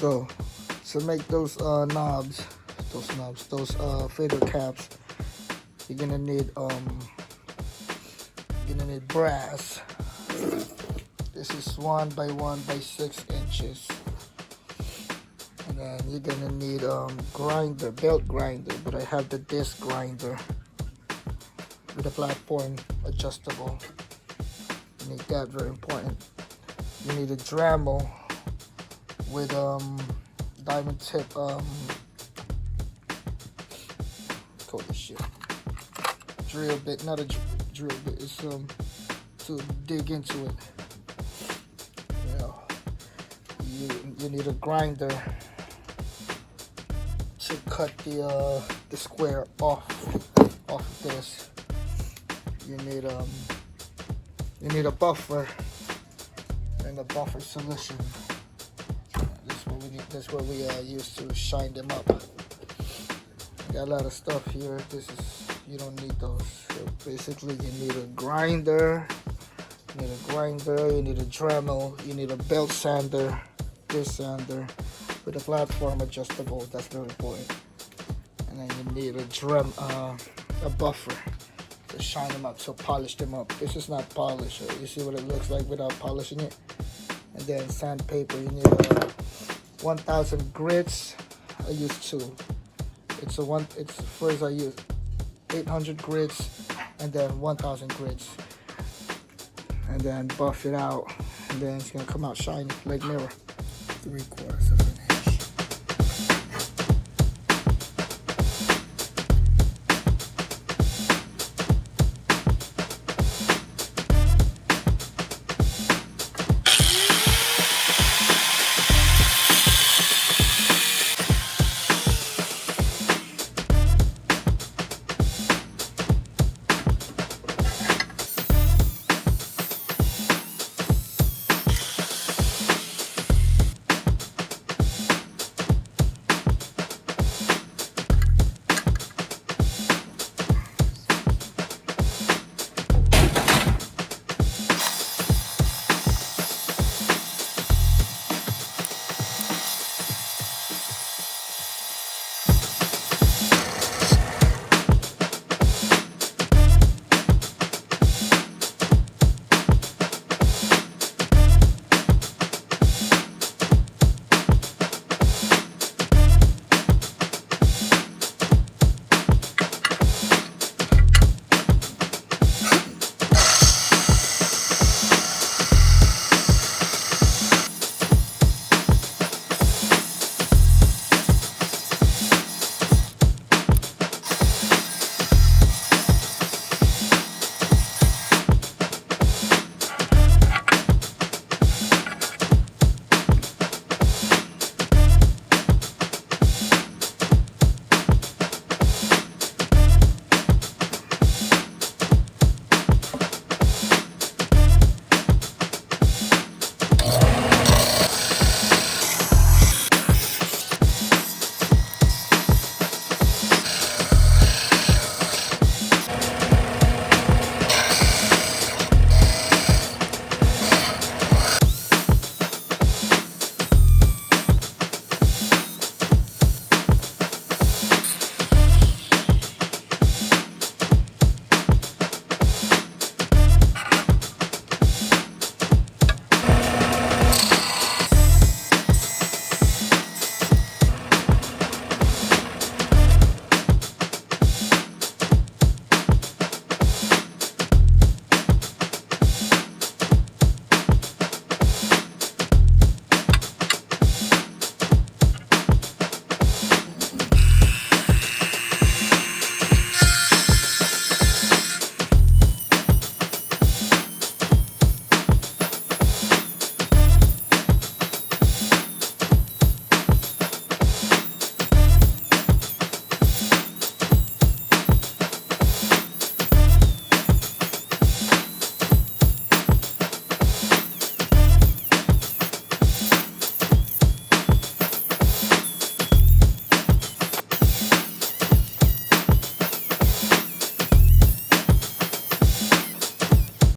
So to make those fader caps, you're gonna need brass. This is 1 by 1 by 6 inches. And then you're gonna need grinder, belt grinder, but I have the disc grinder with a platform adjustable. You need that, very important. You need a Dremel with diamond tip call this shit drill bit, not a drill bit, it's to dig into it. You need a grinder to cut the square off of this. You need a buffer and a buffer solution. That's what we use to shine them up. Got a lot of stuff here. You don't need those. So basically, you need a grinder. You need a Dremel. You need a belt sander, this sander, with a platform adjustable. That's very important. And then you need a buffer to shine them up, to polish them up. This is not polished. You see what it looks like without polishing it. And then sandpaper. You need 1,000 grits. I use 2. First I use 800 grits and then 1,000 grits, and then buff it out, and then it's gonna come out shiny like mirror. 3/4 of an